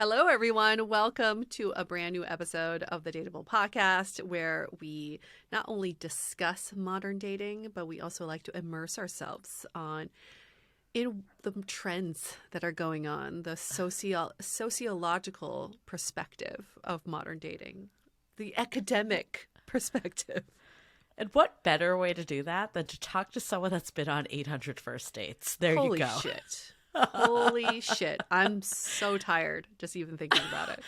Hello, everyone. Welcome to a brand new episode of the DATEABLE podcast, where we not only discuss modern dating, but we also like to immerse ourselves in the trends that are going on, the sociological perspective of modern dating, the academic perspective. And what better way to do that than to talk to someone that's been on 800 first dates? There you go. Holy shit. Holy shit. I'm so tired just even thinking about it.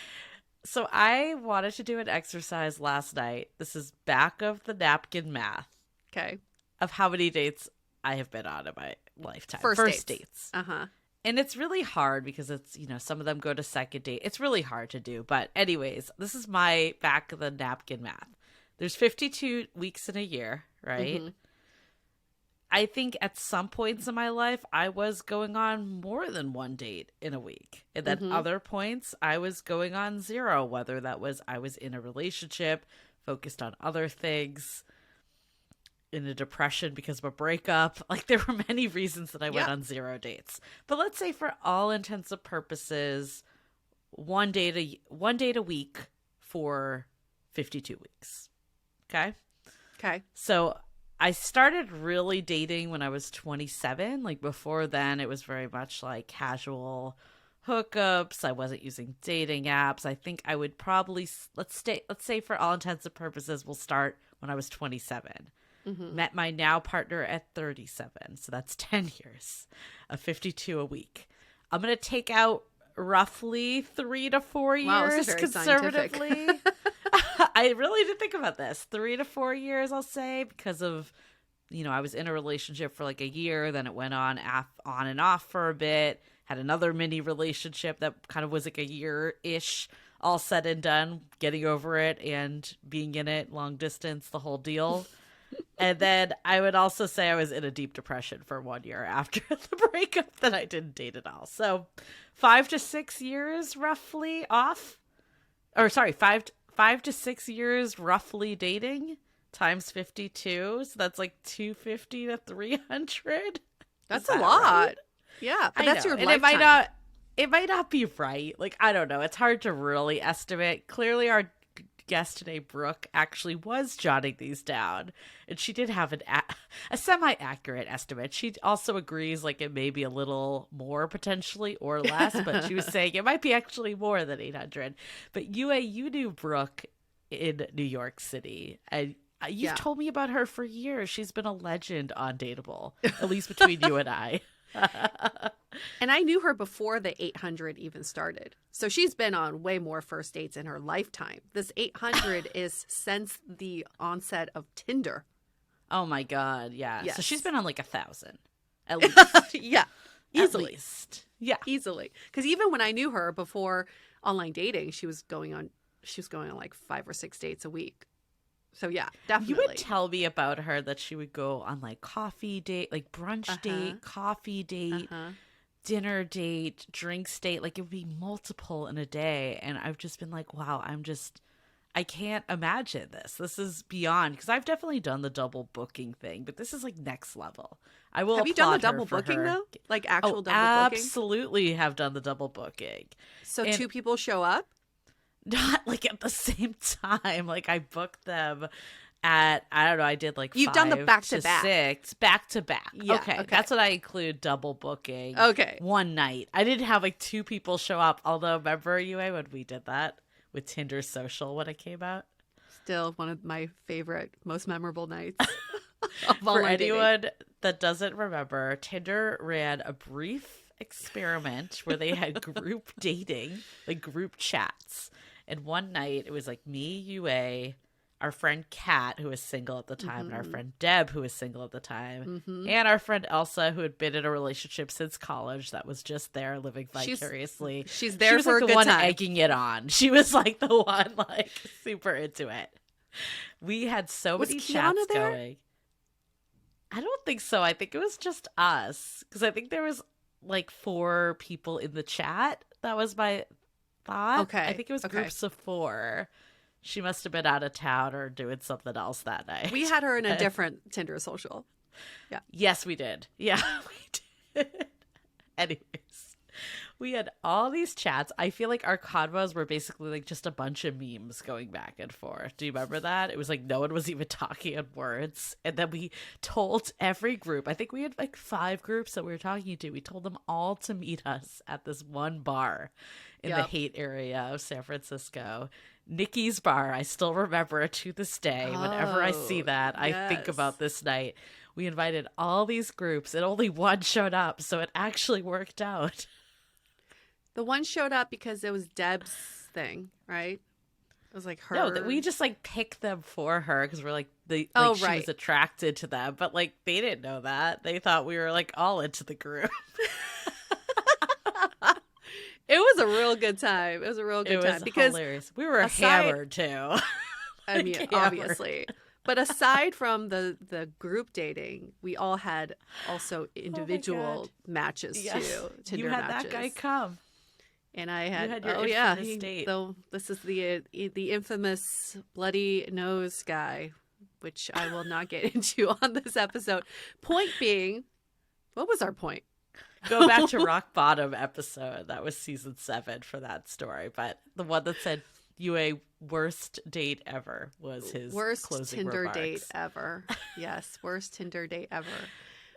So I wanted to do an exercise last night. This is back of the napkin math. Okay. Of how many dates I have been on in my lifetime. First dates. Uh-huh. And it's really hard because it's, some of them go to second date. It's really hard to do. But anyways, this is my back of the napkin math. There's 52 weeks in a year, right? Mm-hmm. I think at some points in my life, I was going on more than one date in a week. And then other points, I was going on zero, whether that was I was in a relationship, focused on other things, in a depression because of a breakup. Like, there were many reasons that I went on zero dates. But let's say for all intents and purposes, one date a week for 52 weeks. Okay? Okay. So I started really dating when I was 27. Like, before then, it was very much like casual hookups. I wasn't using dating apps. I think I would probably, let's say for all intents and purposes, we'll start when I was 27. Mm-hmm. Met my now partner at 37. So that's 10 years of 52 a week. I'm going to take out roughly 3 to 4 years conservatively. I really did think about this. 3 to 4 years, I'll say, because of, I was in a relationship for like a year. Then it went on and off for a bit. Had another mini relationship that kind of was like a year-ish, all said and done, getting over it and being in it, long distance, the whole deal. And then I would also say I was in a deep depression for 1 year after the breakup that I didn't date at all. So 5 to 6 years roughly off. Or sorry, 5 to 6 years roughly dating times 52. So that's like 250 to 300. That's a lot. Right? Yeah. But that's your lifetime. It might not be right. Like, I don't know. It's hard to really estimate. Clearly our guest today, Brooke, actually was jotting these down, and she did have a semi-accurate estimate. She also agrees like it may be a little more potentially or less, but she was saying it might be actually more than 800. But you knew Brooke in New York City, and you've told me about her for years. She's been a legend on Dateable, at least between you and I. And I knew her before the 800 even started. So she's been on way more first dates in her lifetime. This 800 is since the onset of Tinder. Oh my God. Yeah. Yes. So she's been on like 1,000 at least. Yeah. Easily. At least. Yeah. Easily. Because even when I knew her before online dating, she was going on like 5 or 6 dates a week. So yeah, definitely. You would tell me about her that she would go on like coffee date, like brunch date, coffee date, dinner date, drinks date. Like, it would be multiple in a day. And I've just been like, wow, I can't imagine this. This is beyond, because I've definitely done the double booking thing, but this is like next level. I will. Have you done the double booking though? Like actual double booking? Absolutely have done the double booking. So 2 people show up? Not like at the same time. Like, I booked them at, I don't know, I did like You've 5 done the back to to back. 6 back to back. Yeah, okay. That's what I include double booking. Okay. One night. I didn't have like 2 people show up. Although, remember, Yue, when we did that with Tinder Social when it came out? Still one of my favorite, most memorable nights. For anyone that doesn't remember, Tinder ran a brief experiment where they had group dating, like group chats. And one night, it was like me, Yue, our friend Kat, who was single at the time, and our friend Deb, who was single at the time, and our friend Elsa, who had been in a relationship since college that was just there living vicariously. She's there for like a good one time. egging it on. She was like the one like super into it. We had so many chats going. I don't think so. I think it was just us, because I think there was like 4 people in the chat. That was my thought. Okay. I think it was groups of 4. She must have been out of town or doing something else that night. We had her in a different Tinder Social. Yeah. Yes, we did. Yeah, we did. Anyways, we had all these chats. I feel like our convos were basically like just a bunch of memes going back and forth. Do you remember that? It was like no one was even talking in words. And then we told every group, I think we had like 5 groups that we were talking to. We told them all to meet us at this one bar in the Haight area of San Francisco. Nikki's bar. I still remember it to this day. Whenever I see that, I think about this night. We invited all these groups and only one showed up. So it actually worked out. The one showed up because it was Deb's thing, right? It was like her. No, we just like picked them for her because we're like she was attracted to them, but like they didn't know that. They thought we were like all into the group. It was a real good time. It was a real good time because hilarious. We were hammered too. I mean, obviously. But aside from the group dating, we all had also individual matches too. Tinder you had matches. that guy come. And I had, date. So this is the infamous bloody nose guy, which I will not get into on this episode. Point being, what was our point? Go back to Rock Bottom episode. That was season 7 for that story. But the one that said UA worst date ever was his worst closing Tinder remarks. date ever. Yes, worst Tinder date ever.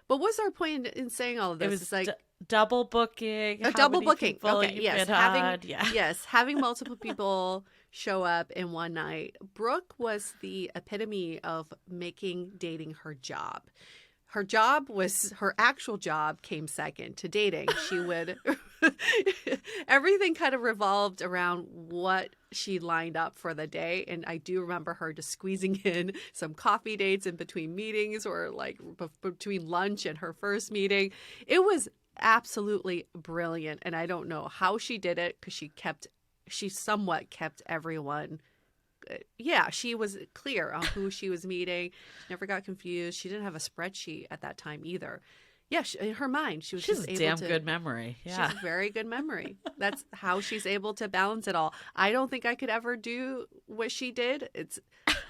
But what's our point in saying all of this? It was it's like double booking. Double booking. Okay, yes. Having multiple people show up in one night. Brooke was the epitome of making dating her job. Her job was, her actual job came second to dating. She would, everything kind of revolved around what she lined up for the day. And I do remember her just squeezing in some coffee dates in between meetings or like between lunch and her first meeting. It was absolutely brilliant. And I don't know how she did it because she somewhat kept everyone. Yeah, she was clear on who she was meeting. She never got confused. She didn't have a spreadsheet at that time either. Yeah, in her mind, she was she's just a able damn to. Good memory. Yeah, she has very good memory. That's how she's able to balance it all. I don't think I could ever do what she did. It's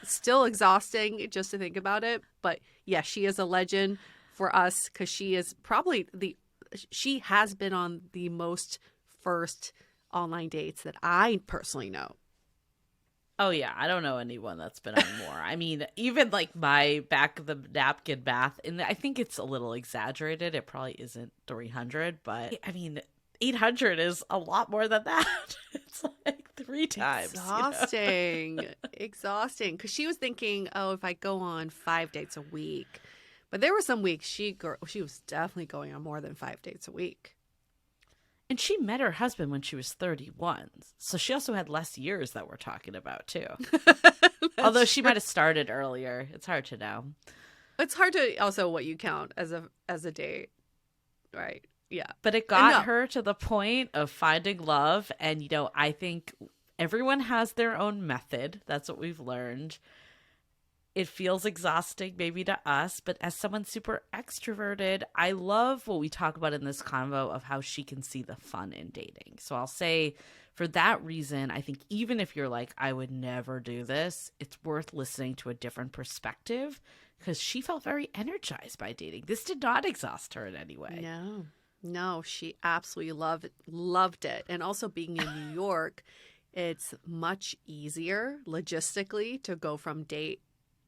still exhausting just to think about it. But yeah, she is a legend for us because she is probably she has been on the most first online dates that I personally know. Oh, yeah. I don't know anyone that's been on more. I mean, even like my back of the napkin math, and I think it's a little exaggerated. It probably isn't 300, but I mean, 800 is a lot more than that. It's like 3 times. Exhausting. Exhausting. Because she was thinking, oh, if I go on 5 dates a week. But there were some weeks she was definitely going on more than 5 dates a week. And she met her husband when she was 31. So she also had less years that we're talking about, too. Although she might have started earlier. It's hard to know. It's hard to also what you count as a date. Right. Yeah. But it got her to the point of finding love. And, I think everyone has their own method. That's what we've learned. It feels exhausting maybe to us, but as someone super extroverted, I love what we talk about in this convo of how she can see the fun in dating. So I'll say for that reason, I think even if you're like, I would never do this, it's worth listening to a different perspective because she felt very energized by dating. This did not exhaust her in any way. No, she absolutely loved it. And also being in New York, it's much easier logistically to go from date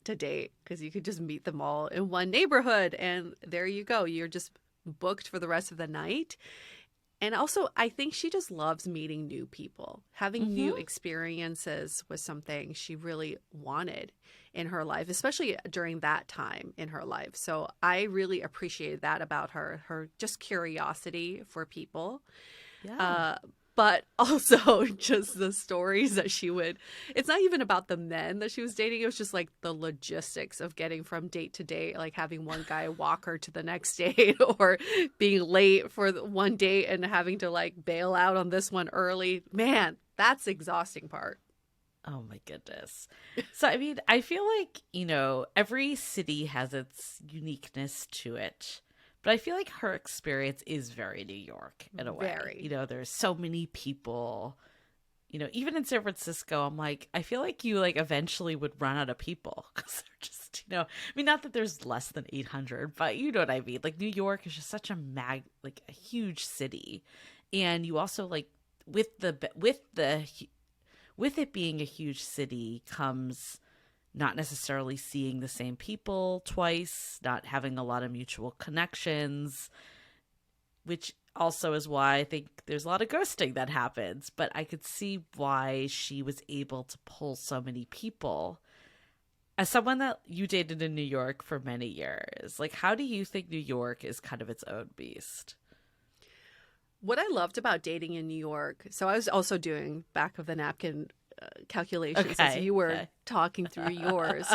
to date because you could just meet them all in one neighborhood and there you go, you're just booked for the rest of the night. And also I think she just loves meeting new people. Having new experiences was something she really wanted in her life, especially during that time in her life. So I really appreciated that about her just curiosity for people. But also just the stories that she would, it's not even about the men that she was dating. It was just like the logistics of getting from date to date, like having one guy walk her to the next date or being late for one date and having to like bail out on this one early. Man, that's the exhausting part. Oh my goodness. So, I mean, I feel like, every city has its uniqueness to it. But I feel like her experience is very New York in a way. Very. There's so many people. Even in San Francisco, I'm like, I feel like you eventually would run out of people because they're just, I mean, not that there's less than 800, but you know what I mean. Like New York is just such a huge city, And you also like with it being a huge city comes not necessarily seeing the same people twice, not having a lot of mutual connections, which also is why I think there's a lot of ghosting that happens. But I could see why she was able to pull so many people. As someone that you dated in New York for many years, like, how do you think New York is kind of its own beast? What I loved about dating in New York, so I was also doing back of the napkin calculations as you were talking through yours.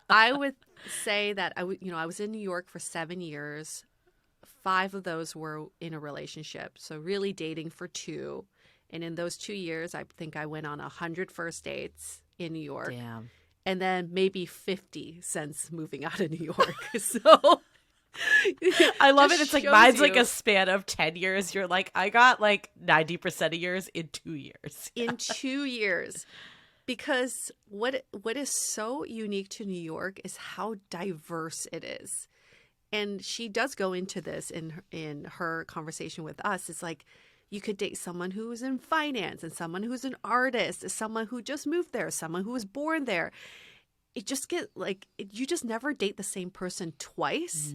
I would say that I was in New York for 7 years. 5 of those were in a relationship, so really dating for 2. And in those 2 years, I think I went on 100 first dates in New York. Damn. And then maybe 50 since moving out of New York. So I love it. It's like mine's you. like a span of 10 years. You're like, I got like 90% of yours in 2 years. In 2 years. Because what is so unique to New York is how diverse it is. And she does go into this in her conversation with us. It's like you could date someone who's in finance and someone who's an artist, someone who just moved there, someone who was born there. It just you just never date the same person twice.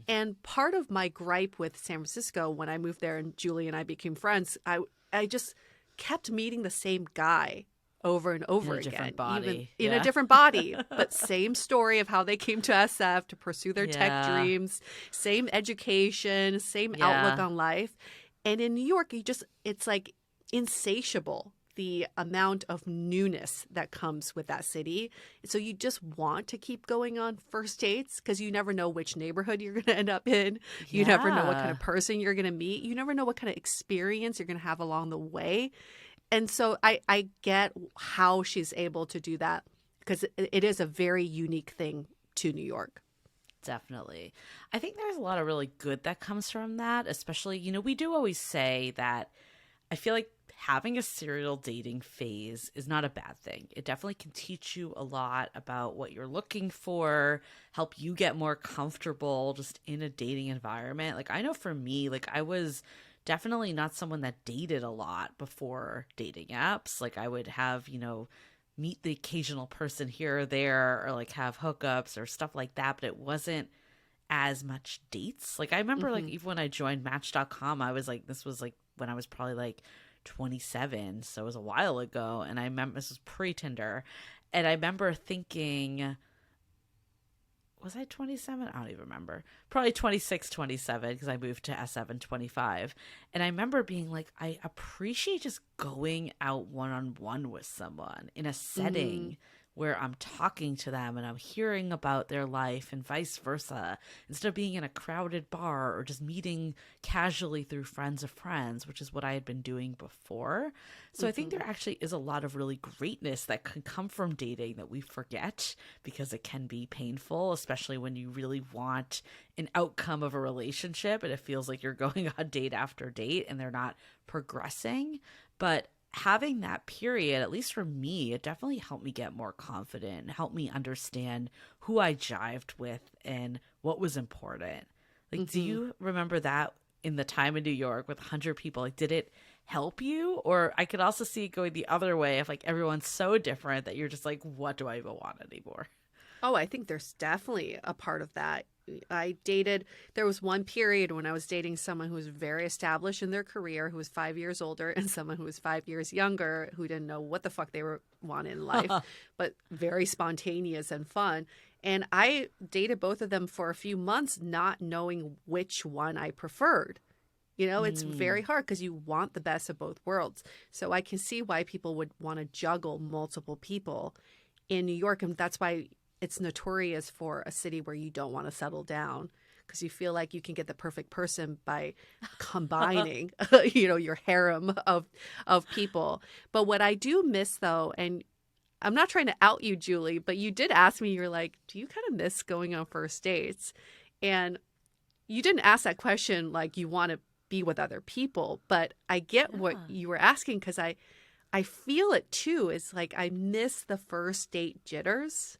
And part of my gripe with San Francisco when I moved there and Julie and I became friends, I just kept meeting the same guy over and over again. Different body. Even in a different body, but same story of how they came to SF to pursue their tech dreams, same education, same outlook on life. And in New York, it's like insatiable, the amount of newness that comes with that city. So you just want to keep going on first dates because you never know which neighborhood you're going to end up in. You never know what kind of person you're going to meet. You never know what kind of experience you're going to have along the way. And so I get how she's able to do that because it is a very unique thing to New York. Definitely. I think there's a lot of really good that comes from that, especially, we do always say that I feel like having a serial dating phase is not a bad thing. It definitely can teach you a lot about what you're looking for, help you get more comfortable just in a dating environment. Like, I know for me, like, I was definitely not someone that dated a lot before dating apps. Like, I would have, meet the occasional person here or there, or like have hookups or stuff like that, but it wasn't as much dates. Like, I remember like even when I joined Match.com, I was like, this was like when I was probably like 27, so it was a while ago, and I remember this was pre-Tinder, and I remember thinking, was I 27? I don't even remember. Probably 26, 27, because I moved to SF in 25. And I remember being like, I appreciate just going out one-on-one with someone in a setting where I'm talking to them and I'm hearing about their life and vice versa, instead of being in a crowded bar or just meeting casually through friends of friends, which is what I had been doing before. So I think there actually is a lot of really greatness that can come from dating that we forget because it can be painful, especially when you really want an outcome of a relationship and it feels like you're going on date after date and they're not progressing. But having that period, at least for me, it definitely helped me get more confident, helped me understand who I jived with and what was important. Like, do you remember that in the time in New York with 100 people? Like, did it help you? Or I could also see it going the other way if like everyone's so different that you're just like, what do I even want anymore? Oh, I think there's definitely a part of that. There was one period when I was dating someone who was very established in their career, who was 5 years older, and someone who was 5 years younger, who didn't know what the fuck they were wanting in life, but very spontaneous and fun. And I dated both of them for a few months, not knowing which one I preferred. It's very hard because you want the best of both worlds. So I can see why people would want to juggle multiple people in New York. And that's why it's notorious for a city where you don't want to settle down, because you feel like you can get the perfect person by combining, your harem of people. But what I do miss, though, and I'm not trying to out you, Julie, but you did ask me, you're like, do you kind of miss going on first dates? And you didn't ask that question like you want to be with other people, but I get what you were asking, because I feel it too. It's like I miss the first date jitters.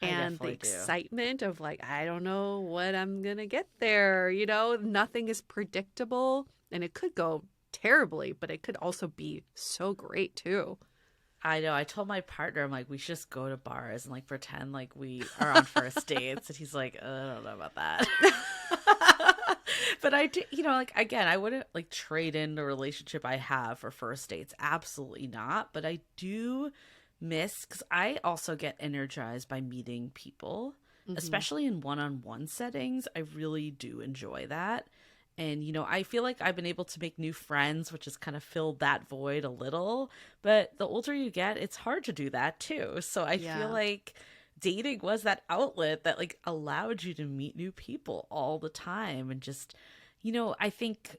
And the excitement of like, I don't know what I'm going to get there. Nothing is predictable, and it could go terribly, but it could also be so great too. I know. I told my partner, I'm like, we should just go to bars and like pretend like we are on first dates. And he's like, I don't know about that. But I do, like, again, I wouldn't like trade in the relationship I have for first dates. Absolutely not. But I do miss, because I also get energized by meeting people, especially in one-on-one settings. I really do enjoy that. And, I feel like I've been able to make new friends, which has kind of filled that void a little. But the older you get, it's hard to do that too. So I feel like dating was that outlet that like allowed you to meet new people all the time. And just, I think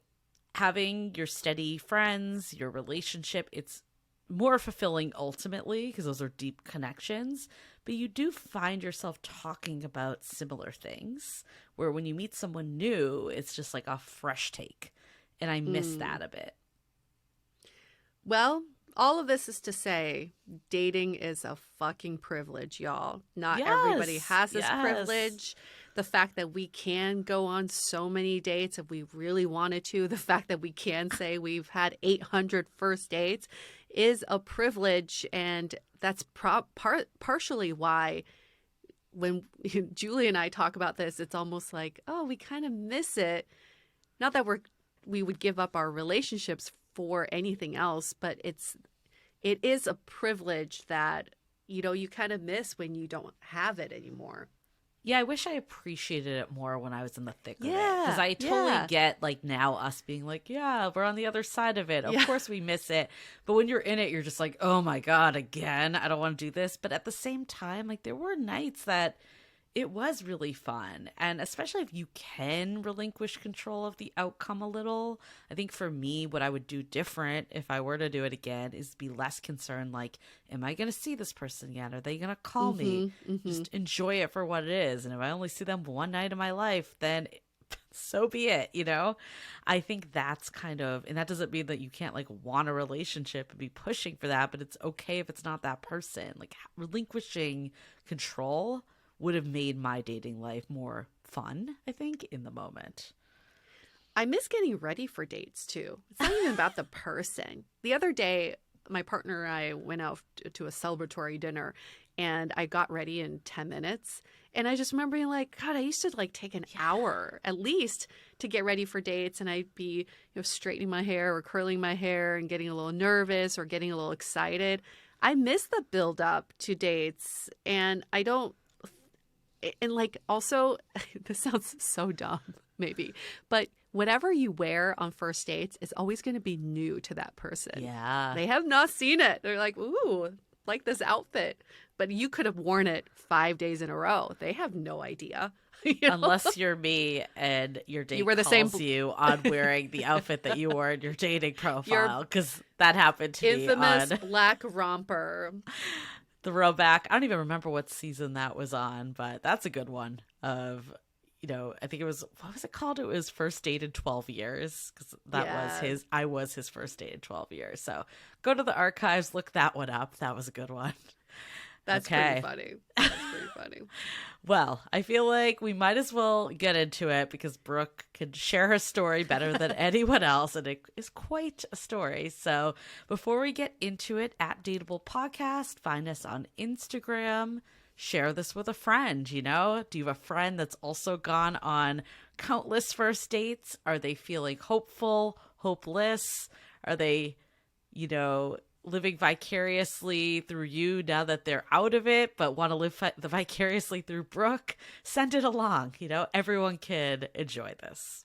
having your steady friends, your relationship, it's more fulfilling ultimately because those are deep connections. But you do find yourself talking about similar things, where when you meet someone new, it's just like a fresh take. And I miss that a bit. Well, all of this is to say, dating is a fucking privilege, y'all. Not everybody has this privilege. The fact that we can go on so many dates if we really wanted to, the fact that we can say we've had 800 first dates is a privilege. And that's partially why when Julie and I talk about this, it's almost like, oh, we kind of miss it. Not that we would give up our relationships for anything else, but it is a privilege that, you kind of miss when you don't have it anymore. Yeah, I wish I appreciated it more when I was in the thick of it. Because I totally get, like, now us being like, yeah, we're on the other side of it. Of course we miss it. But when you're in it, you're just like, oh, my God, again, I don't want to do this. But at the same time, like, there were nights that it was really fun. And especially if you can relinquish control of the outcome a little. I think for me, what I would do different if I were to do it again is be less concerned, like, am I going to see this person again? Are they going to call me? Just enjoy it for what it is. And if I only see them one night in my life, then so be it, I think that's kind of, and that doesn't mean that you can't like want a relationship and be pushing for that, but it's okay if it's not that person. Like relinquishing control would have made my dating life more fun, I think, in the moment. I miss getting ready for dates, too. It's not even about the person. The other day, my partner and I went out to a celebratory dinner, and I got ready in 10 minutes. And I just remember being like, God, I used to like take an hour at least to get ready for dates. And I'd be, straightening my hair or curling my hair and getting a little nervous or getting a little excited. I miss the build up to dates, and I don't. And like also, this sounds so dumb, maybe, but whatever you wear on first dates is always going to be new to that person. Yeah. They have not seen it. They're like, ooh, like this outfit. But you could have worn it 5 days in a row. They have no idea. Unless you're me and your date calls you on wearing the outfit that you wore in your dating profile, because that happened to me on infamous black romper. The Throwback. I don't even remember what season that was on, but that's a good one of, I think it was, what was it called? It was First Date in 12 Years, because I was his first date in 12 years. So go to the archives, look that one up. That was a good one. That's pretty funny. That's pretty funny. Well, I feel like we might as well get into it because Brooke can share her story better than anyone else, and it is quite a story. So before we get into it, at Dateable Podcast, find us on Instagram. Share this with a friend, Do you have a friend that's also gone on countless first dates? Are they feeling hopeful, hopeless? Are they, living vicariously through you now that they're out of it, but want to live vicariously through Brooke? Send it along. Everyone can enjoy this.